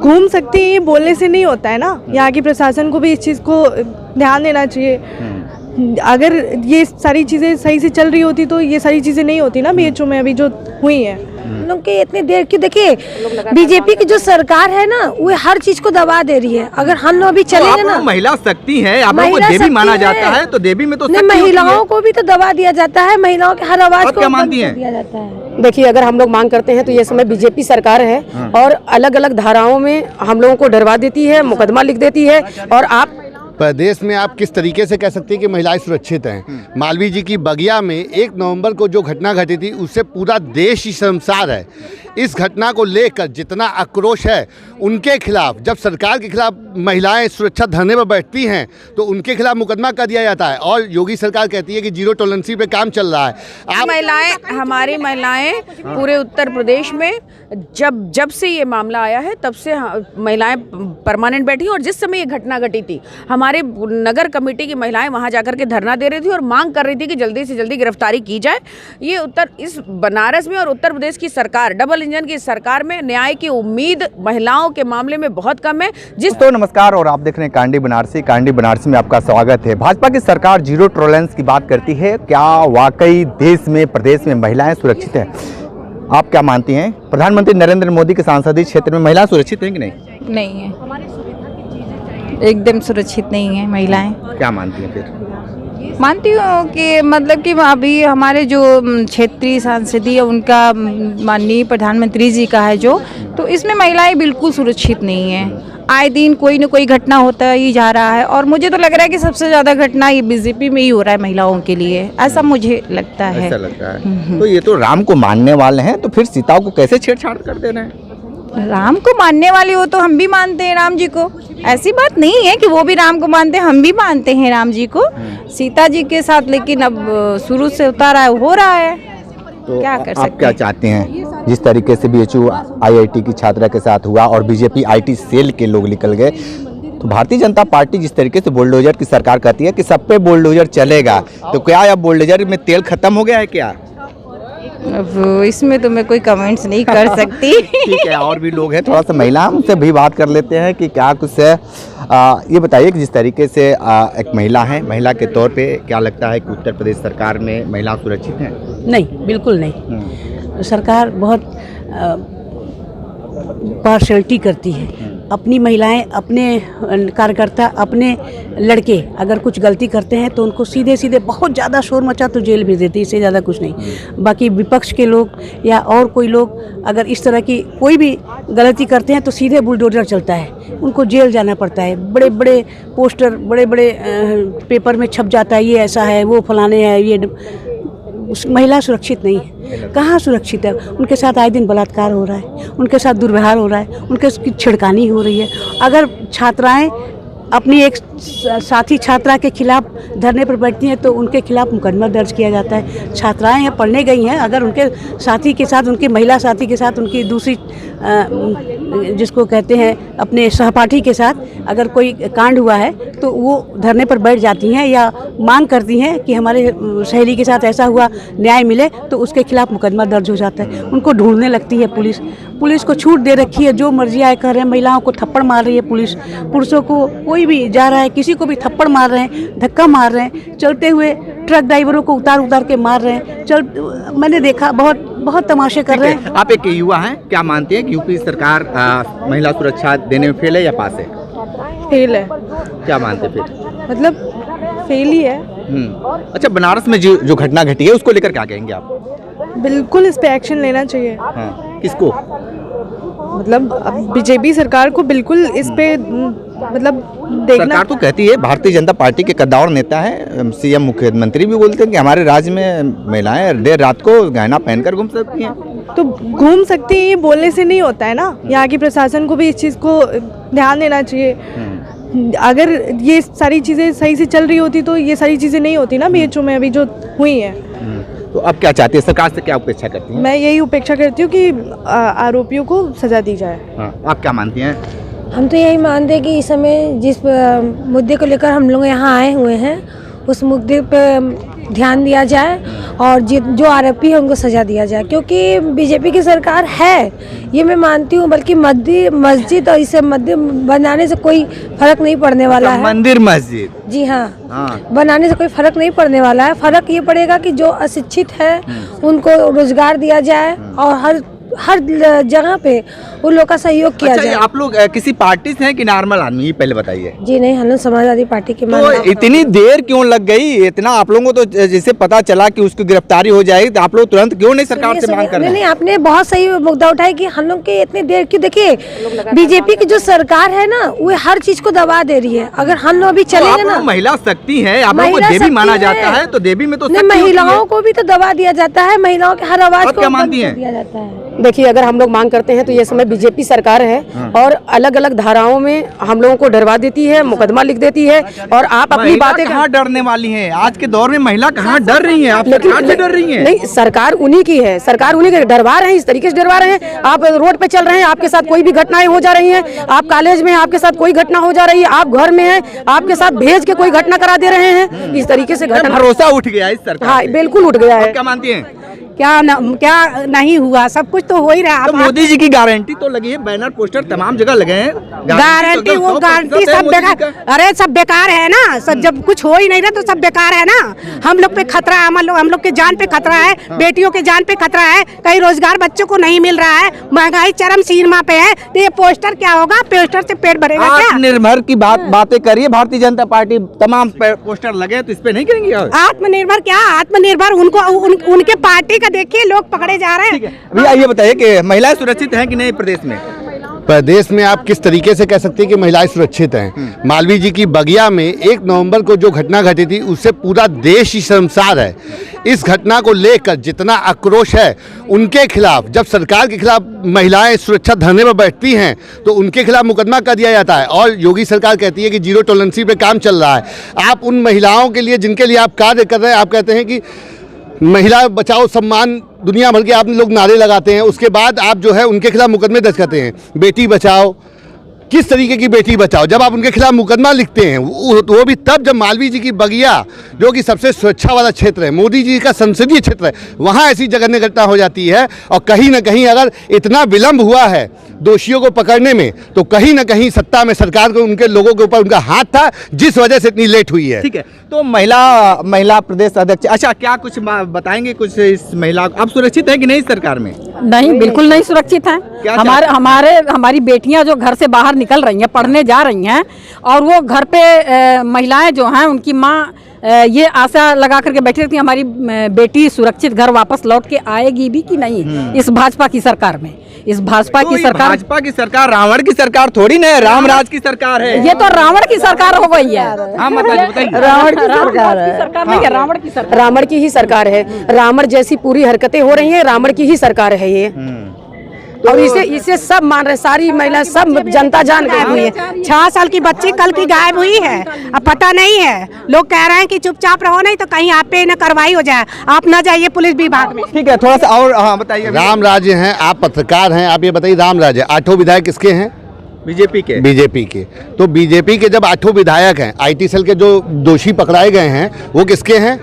घूम सकती है, ये बोलने से नहीं होता है ना। यहाँ की प्रशासन को भी इस चीज़ को ध्यान देना चाहिए। अगर ये सारी चीज़ें सही से चल रही होती तो ये सारी चीज़ें नहीं होती ना बीएचओ में अभी जो हुई हैं। लोग के इतनी देर की देखिए, बीजेपी की जो सरकार है ना वो हर चीज को दबा दे रही है। अगर हम लोग अभी चलेंगे ना, महिला शक्ति है, आप लोगों को देवी माना जाता है, तो देवी में तो महिलाओं को भी तो दबा दिया जाता है, महिलाओं की हर आवाज को बंद कर दिया जाता है। देखिए, अगर हम लोग मांग करते हैं तो ये समय बीजेपी सरकार है और अलग अलग धाराओं में हम लोगों को डरवा देती है, मुकदमा लिख देती है। और आप प्रदेश में आप किस तरीके से कह सकते हैं कि महिलाएं सुरक्षित हैं? मालवीय जी की बगिया में 1 नवंबर को जो घटना घटी थी उससे पूरा देश ही शर्मसार है। इस घटना को लेकर जितना आक्रोश है उनके खिलाफ, जब सरकार के खिलाफ महिलाएं सुरक्षा धरने पर बैठती हैं तो उनके खिलाफ मुकदमा कर दिया जाता है और योगी सरकार कहती है कि जीरो टॉलरेंस पे काम चल रहा है। हमारी महिलाएं पूरे उत्तर प्रदेश में जब से ये मामला आया है तब से महिलाएं परमानेंट बैठी, और जिस समय ये घटना घटी थी हमारे नगर कमेटी की महिलाएं वहां जाकर के धरना दे रही थी और मांग कर रही थी कि जल्दी से जल्दी गिरफ्तारी की जाए। ये इस बनारस में और उत्तर प्रदेश की सरकार, डबल इंजन की सरकार में न्याय की उम्मीद महिलाओं के मामले में बहुत कम है। तो नमस्कार, और आप देख रहे हैं कांडी बनारसी। कांडी बनारसी में आपका स्वागत है। भाजपा की सरकार जीरो टॉलरेंस की बात करती है, क्या वाकई देश में, प्रदेश में महिलाएं सुरक्षित हैं? आप क्या मानती हैं? प्रधानमंत्री नरेंद्र मोदी के संसदीय क्षेत्र में महिलाएं सुरक्षित हैं कि नहीं? नहीं है, एकदम सुरक्षित नहीं है महिलाएं। क्या मानती हैं फिर? मानती हूँ कि मतलब कि अभी हमारे जो क्षेत्रीय सांसदीय उनका माननीय प्रधानमंत्री जी का है जो, तो इसमें महिलाएं बिल्कुल सुरक्षित नहीं है। आए दिन कोई न कोई घटना होता ही जा रहा है और मुझे तो लग रहा है कि सबसे ज़्यादा घटना ये बीजेपी में ही हो रहा है महिलाओं के लिए, ऐसा मुझे लगता है। ऐसा लगता है। तो ये तो राम को मानने वाले हैं, तो फिर सीता को कैसे छेड़छाड़ कर दे रहे हैं? राम को मानने वाले हो तो हम भी मानते हैं राम जी को, ऐसी बात नहीं है कि वो भी राम को मानते हैं, हम भी मानते हैं राम जी को, सीता जी के साथ, लेकिन अब शुरू से उतारा है, हो रहा है, तो क्या कर सकते हैं? आप क्या चाहते हैं? जिस तरीके से बीएचयू आईआईटी की छात्रा के साथ हुआ और बीजेपी आईटी सेल के लोग निकल गए, तो भारतीय जनता पार्टी जिस तरीके से बुलडोजर की सरकार कहती है कि सब पे बुलडोजर चलेगा, तो क्या अब बुलडोजर में तेल खत्म हो गया है क्या? अब इसमें तो मैं कोई कमेंट्स नहीं कर सकती। ठीक है, और भी लोग हैं, थोड़ा सा महिला उनसे भी बात कर लेते हैं कि क्या कुछ है। ये बताइए कि जिस तरीके से एक महिला है, महिला के तौर पे क्या लगता है कि उत्तर प्रदेश सरकार में महिला सुरक्षित हैं? नहीं, बिल्कुल नहीं। सरकार बहुत पार्शलिटी करती है। अपनी महिलाएं, अपने कार्यकर्ता, अपने लड़के अगर कुछ गलती करते हैं तो उनको सीधे सीधे बहुत ज़्यादा शोर मचा तो जेल भेज देती है, इससे ज़्यादा कुछ नहीं। बाकी विपक्ष के लोग या और कोई लोग अगर इस तरह की कोई भी गलती करते हैं तो सीधे बुलडोजर चलता है, उनको जेल जाना पड़ता है। बड़े बड़े पोस्टर, बड़े बड़े पेपर में छप जाता है, ये ऐसा है, वो फलाने है, ये महिला सुरक्षित नहीं है। कहाँ सुरक्षित है? उनके साथ आए दिन बलात्कार हो रहा है, उनके साथ दुर्व्यवहार हो रहा है, उनके छिड़कानी हो रही है। अगर छात्राएं अपनी एक साथी छात्रा के खिलाफ धरने पर बैठती हैं तो उनके खिलाफ मुकदमा दर्ज किया जाता है। छात्राएं हैं, पढ़ने गई हैं, अगर उनके साथी के साथ, उनकी महिला साथी के साथ, उनकी दूसरी जिसको कहते हैं अपने सहपाठी के साथ अगर कोई कांड हुआ है तो वो धरने पर बैठ जाती हैं या मांग करती हैं कि हमारे सहेली के साथ ऐसा हुआ, न्याय मिले, तो उसके खिलाफ मुकदमा दर्ज हो जाता है। उनको ढूंढने लगती है पुलिस। पुलिस को छूट दे रखी है, जो मर्जी आए कर रहे हैं। महिलाओं को थप्पड़ मार रही है पुलिस, पुरुषों को कोई भी जा रहा है किसी को भी थप्पड़ मार रहे हैं, धक्का मार रहे हैं, चलते हुए ट्रक ड्राइवरों को उतार के मार रहे हैं। मैंने देखा, बहुत तमाशे कर रहे हैं। आप एक युवा हैं, क्या मानते हैं कि यूपी सरकार महिला सुरक्षा देने में फेल है या पास है? फेल है। क्या मानते फिर? मतलब फेल ही है। अच्छा, बनारस में जो घटना घटी है उसको लेकर क्या कहेंगे आप? बिल्कुल इस पे एक्शन लेना चाहिए। हाँ, किसको? मतलब बीजेपी सरकार को बिल्कुल इस पे मतलब देखना। सरकार तो कहती है, भारतीय जनता पार्टी के कद्दावर नेता है, सीएम मुख्यमंत्री भी बोलते हैं कि हमारे राज्य में महिलाएं देर रात को गहना पहनकर घूम सकती हैं। तो घूम सकती हैं, ये बोलने से नहीं होता है ना। यहाँ की प्रशासन को भी इस चीज़ को ध्यान देना चाहिए। अगर ये सारी चीज़ें सही से चल रही होती तो ये सारी चीज़ें नहीं होती ना बीएचओ में अभी जो हुई हैं। तो अब क्या चाहती है सरकार से, क्या अपेक्षा करती हैं? मैं यही अपेक्षा करती हूँ कि आरोपियों को सजा दी जाए। आप क्या मानती हैं? हम तो यही मानते हैं कि इस समय जिस मुद्दे को लेकर हम लोग यहाँ आए हुए हैं उस मुद्दे पे ध्यान दिया जाए और जो आरोपी है उनको सजा दिया जाए, क्योंकि बीजेपी की सरकार है ये मैं मानती हूँ, बल्कि मस्जिद और इसे मंदिर बनाने से कोई फर्क नहीं पड़ने वाला है। मंदिर मस्जिद, जी हाँ, बनाने से कोई फर्क नहीं पड़ने वाला है। फर्क ये पड़ेगा कि जो अशिक्षित है उनको रोजगार दिया जाए और हर जगह पे उन लोग का सहयोग किया जाए। आप लोग किसी पार्टी से हैं कि नॉर्मल आदमी, ये पहले बताइए। जी नहीं, हम लोग समाजवादी पार्टी के तो इतनी देर क्यों लग गई? इतना आप लोगों को तो जैसे पता चला कि उसकी गिरफ्तारी हो जाएगी तो आप लोग तुरंत क्यों नहीं सरकार से मांग कर रहे हैं? नहीं, आपने बहुत सही मुद्दा उठाया कि हम लोग के इतनी देर क्यों। देखिए बीजेपी की जो सरकार है ना वो हर चीज को दबा दे रही है। अगर हम लोग अभी चलेंगे ना, महिला शक्ति है, आप लोगों को देवी माना जाता है, तो देवी में तो महिलाओं को भी तो दबा दिया जाता है, महिलाओं के हर आवाज को बंद कर दिया जाता है। देखिए, अगर हम लोग मांग करते हैं तो ये समय बीजेपी सरकार है और अलग अलग धाराओं में हम लोगों को डरवा देती है, मुकदमा लिख देती है। और आप अपनी बातें कहाँ डरने वाली हैं? आज के दौर में महिला कहाँ डर रही है? आप सरकार से डर रही है? नहीं, सरकार उन्हीं की है, सरकार उन्हीं के डरवा रहे हैं, इस तरीके से डरवा रहे हैं। आप रोड पे चल रहे हैं, आपके साथ कोई भी घटनाएं हो जा रही हैं, आप कॉलेज में आपके साथ कोई घटना हो जा रही है, आप घर में हैं, आपके साथ भेज के कोई घटना करा दे रहे हैं। इस तरीके से भरोसा उठ गया इस सरकार। हाँ, बिल्कुल उठ गया है। क्या मानती हैं? क्या नहीं हुआ, सब कुछ तो हो ही रहा। तो मोदी जी की गारंटी तो लगी है, बैनर पोस्टर तमाम जगह लगे हैं। गारंटी वो गारंटी सब बेकार, अरे सब बेकार है ना। सब जब कुछ हो ही नहीं रहा तो सब बेकार है ना। हम लोग पे खतरा है, हम लोग के जान पे खतरा है, बेटियों के जान पे खतरा है, कहीं रोजगार बच्चों को नहीं मिल रहा है, महंगाई चरम सीमा पे है। तो ये पोस्टर क्या होगा? पोस्टर से पेट भरेगा क्या? आत्मनिर्भर की बातें करिए, भारतीय जनता पार्टी तमाम पोस्टर लगे तो इस पे नहीं करेंगे? आत्मनिर्भर क्या? आत्मनिर्भर उनके पार्टी देखिए लोग पकड़े जा रहे हैं। भैया ये बताइए कि महिलाएं सुरक्षित हैं कि नहीं प्रदेश में? प्रदेश में आप किस तरीके से कह सकते हैं कि महिलाएं सुरक्षित हैं? मालवीय जी की बगिया में 1 नवंबर को जो घटना घटी थी उससे पूरा देश ही शर्मसार है। इस घटना को लेकर जितना आक्रोश है उनके खिलाफ, जब सरकार के खिलाफ महिलाएं सुरक्षा धरने पर बैठती हैं तो उनके खिलाफ मुकदमा कर दिया जाता है। और योगी सरकार कहती है कि जीरो टॉलरेंस पे काम चल रहा है। आप उन महिलाओं के लिए जिनके लिए आप कार्य कर रहे हैं, आप कहते हैं कि महिला बचाओ सम्मान, दुनिया भर के आप लोग नारे लगाते हैं, उसके बाद आप जो है उनके खिलाफ मुकदमे दर्ज करते हैं। बेटी बचाओ, किस तरीके की बेटी बचाओ? जब आप उनके खिलाफ मुकदमा लिखते हैं वो भी तब जब मालवीय जी की बगिया जो कि सबसे सुरक्षा वाला क्षेत्र है, मोदी जी का संसदीय क्षेत्र है, वहाँ ऐसी जघन्य घटना हो जाती है। और कहीं ना कहीं अगर इतना विलंब हुआ है दोषियों को पकड़ने में तो कहीं ना कहीं सत्ता में सरकार को उनके लोगों के ऊपर उनका हाथ था, जिस वजह से इतनी लेट हुई है। ठीक है, तो महिला प्रदेश अध्यक्ष, अच्छा क्या कुछ बताएंगे कुछ इस महिला? आप सुरक्षित है कि नहीं सरकार में? नहीं, बिल्कुल नहीं सुरक्षित हैं। हमारी बेटियां जो घर से बाहर निकल रही हैं, पढ़ने जा रही हैं, और वो घर पे महिलाएं जो हैं उनकी माँ ये आशा लगा करके बैठी रहती है हमारी बेटी सुरक्षित घर वापस लौट के आएगी भी कि नहीं। इस भाजपा की सरकार में, इस भाजपा की सरकार रावण की सरकार थोड़ी ना है, रामराज की सरकार है। ये तो रावण की सरकार हो गई है। रावण की सरकार नहीं है, रावण की सरकार, रावण की ही सरकार है। रावण जैसी पूरी हरकतें हो रही हैं, रावण की ही सरकार है ये। और इसे सब मान रहे, सारी महिला सब जनता जान गई हुई है। 6 साल की बच्ची कल की गायब हुई है, अब पता नहीं है। लोग कह रहे हैं कि चुपचाप रहो, नहीं तो कहीं आप पे न कार्रवाई हो जाए, आप न जाइए पुलिस विभाग में। ठीक है, थोड़ा सा और बताइए। राम राज्य हैं, आप पत्रकार हैं, आप ये बताइए राम राज्य 8 विधायक किसके हैं? बीजेपी के। बीजेपी के। तो बीजेपी के जब 8 विधायक हैं, IT सेल के जो दोषी पकड़ाए गए हैं वो किसके हैं?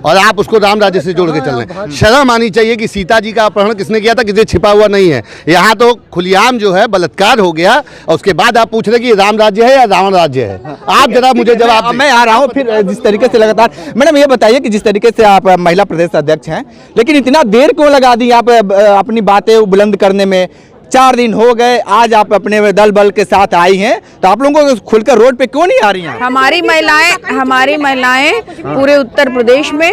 और आप उसको राम राज्य से जोड़ के चल रहे हैं। शर्म आनी चाहिए कि सीता जी का अपहरण किसने किया था, किसी छिपा हुआ नहीं है। यहाँ तो खुलेआम जो है बलात्कार हो गया और उसके बाद आप पूछ रहे कि राम राज्य है या रावण राज्य है। आप जरा मुझे जवाब दें। मैं आ रहा हूँ फिर जिस तरीके से लगातार। मैडम ये बताइए कि जिस तरीके से आप महिला प्रदेश अध्यक्ष हैं, लेकिन इतना देर क्यों लगा दी आप अपनी बातें बुलंद करने में? 4 दिन हो गए, आज आप अपने दल बल के साथ आई हैं, तो आप लोगों को खुलकर रोड पे क्यों नहीं आ रही हैं? हमारी महिलाएं पूरे उत्तर प्रदेश में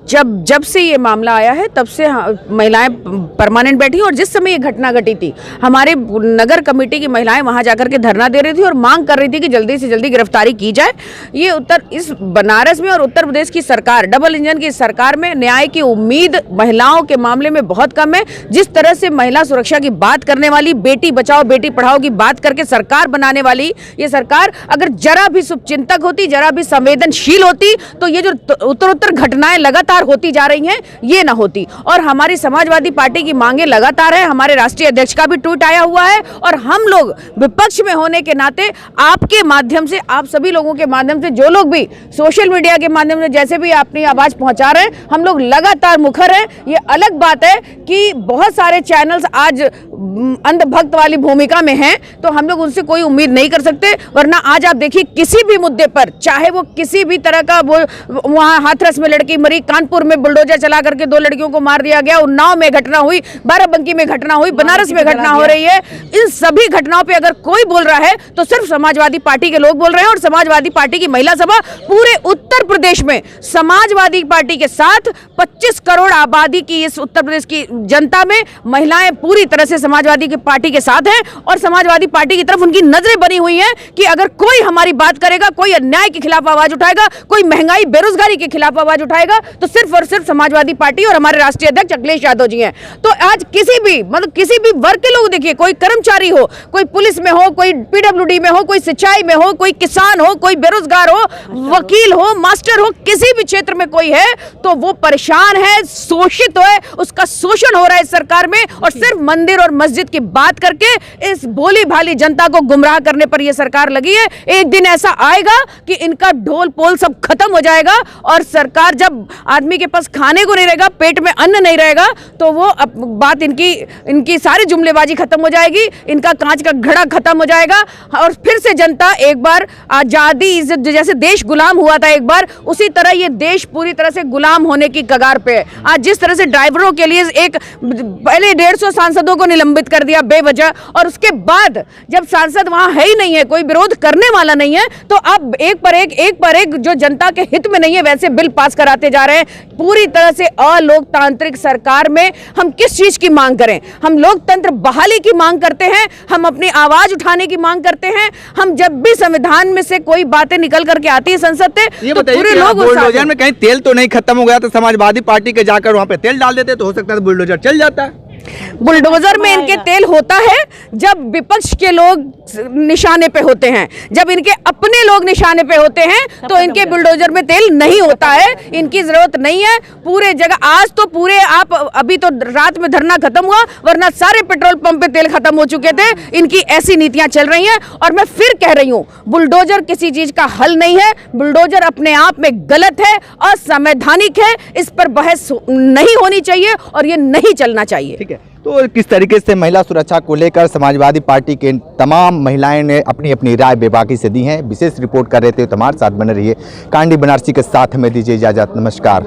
जब से ये मामला आया है तब से महिलाएं परमानेंट बैठी, और जिस समय ये घटना घटी थी हमारे नगर कमेटी की महिलाएं वहां जाकर के धरना दे रही थी और मांग कर रही थी कि जल्दी से जल्दी गिरफ्तारी की जाए। ये इस बनारस में और उत्तर प्रदेश की सरकार, डबल इंजन की सरकार में न्याय की उम्मीद महिलाओं के मामले में बहुत कम है। जिस तरह से महिला सुरक्षा की बात कर करने वाली, बेटी बचाओ बेटी पढ़ाओ की बात करके सरकार बनाने वाली ये सरकार अगर जरा भी शुभचिंतक होती, जरा भी संवेदनशील होती, तो ये जो उत्तर घटनाएं लगातार होती जा रही हैं ये ना होती। और हमारी समाजवादी पार्टी की मांगे लगातार है, हमारे राष्ट्रीय अध्यक्ष का भी ट्वीट आया हुआ है और हम लोग विपक्ष में होने के नाते आपके माध्यम से, आप सभी लोगों के माध्यम से, जो लोग भी सोशल मीडिया के माध्यम से जैसे भी अपनी आवाज पहुंचा रहे हैं, हम लोग लगातार मुखर हैं। ये अलग बात है कि बहुत सारे चैनल्स आज अंधभक्त वाली भूमिका में हैं, तो हम लोग उनसे कोई उम्मीद नहीं कर सकते। वरना आज आप देखिए किसी भी मुद्दे पर, चाहे वो किसी भी तरह का, वो वहाँ हाथरस में लड़की मरी, कानपुर में बुलडोजर चला करके 2 लड़कियों को मार दिया गया, उन्नाव में घटना हुई, बाराबंकी में घटना हुई, बनारस में घटना हो रही है, इन सभी घटनाओं पे अगर कोई बोल रहा है तो सिर्फ समाजवादी पार्टी के लोग बोल रहे हैं। और समाजवादी पार्टी की महिला सभा पूरे उत्तर प्रदेश में समाजवादी पार्टी के साथ 25 करोड़ आबादी की इस उत्तर प्रदेश की जनता में महिलाएं पूरी तरह से समाजवादी की पार्टी के साथ हैं और समाजवादी पार्टी की तरफ उनकी नजरें बनी हुई हैं कि अगर कोई हमारी बात करेगा, कोई अन्याय के खिलाफ आवाज उठाएगा, कोई महंगाई बेरोजगारी के खिलाफ आवाज उठाएगा, तो सिर्फ और सिर्फ समाजवादी पार्टी और हमारे राष्ट्रीय अध्यक्ष अखिलेश यादव जी हैं। तो आज किसी भी किसी भी वर्ग के लोग देखिए, कोई कर्मचारी हो, कोई पुलिस में हो, कोई पीडब्ल्यूडी में हो, कोई सिंचाई में हो, कोई किसान हो, कोई बेरोजगार हो, वकील हो, मास्टर हो, किसी भी क्षेत्र में कोई है तो वो परेशान है, शोषित है, उसका शोषण हो रहा है इस सरकार में। और सिर्फ मंदिर और मस्जिद की बात करके इस भोली भाली जनता को गुमराह करने पर यह सरकार लगी है। एक दिन ऐसा आएगा कि इनका ढोल पोल सब खत्म हो जाएगा और सरकार, जब आदमी के पास खाने को नहीं रहेगा, पेट में अन्न नहीं रहेगा, तो वो बात इनकी सारी जुमलेबाजी खत्म हो जाएगी, इनका कांच का घड़ा खत्म हो जाएगा और फिर से जनता एक बार आजादी, जैसे देश गुलाम हुआ था एक बार, उसी तरह ये देश पूरी तरह से गुलाम होने की कगार पे है। आज जिस तरह से ड्राइवरों के लिए पहले 150 सांसदों को निलंबित कर दिया बेवजह, और उसके बाद जब सांसद वहां है ही नहीं है, कोई विरोध करने वाला नहीं है, तो अब एक पर एक जो जनता के हित में नहीं है वैसे बिल पास कराते जा रहे हैं। पूरी तरह से अलोकतांत्रिक सरकार में हम किस चीज की मांग करें? हम लोकतंत्र बहाली की मांग करते हैं, हम अपनी आवाज उठाने की मांग करते हैं। हम जब भी संविधान में से कोई बातें निकल करके आती है संसद से, तो पूरे लोग बुलडोजर में कहीं तेल तो नहीं खत्म हो गया तो समाजवादी पार्टी के जाकर वहां पे तेल डाल देते तो हो सकता है बुलडोजर चल जाता। बुलडोजर में इनके तेल होता है जब विपक्ष के लोग निशाने पे होते हैं, जब इनके अपने लोग निशाने पे होते हैं तो इनके बुलडोजर में तेल नहीं होता है, इनकी जरूरत नहीं है। पूरे जगह आज तो पूरे, आप अभी तो रात में धरना खत्म हुआ, वरना सारे पेट्रोल पंप पे तेल खत्म हो चुके थे। इनकी ऐसी नीतियां चल रही हैं और मैं फिर कह रही हूं, बुलडोजर किसी चीज का हल नहीं है। बुलडोजर अपने आप में गलत है, असंवैधानिक है, इस पर बहस नहीं होनी चाहिए और ये नहीं चलना चाहिए। ठीक है, तो किस तरीके से महिला सुरक्षा को लेकर समाजवादी पार्टी के तमाम महिलाएं ने अपनी अपनी राय बेबाकी से दी हैं। विशेष रिपोर्ट कर रहे थे, तो हमारे साथ बने रहिए। कांडी बनारसी के साथ हमें दीजिए इजाजत। नमस्कार।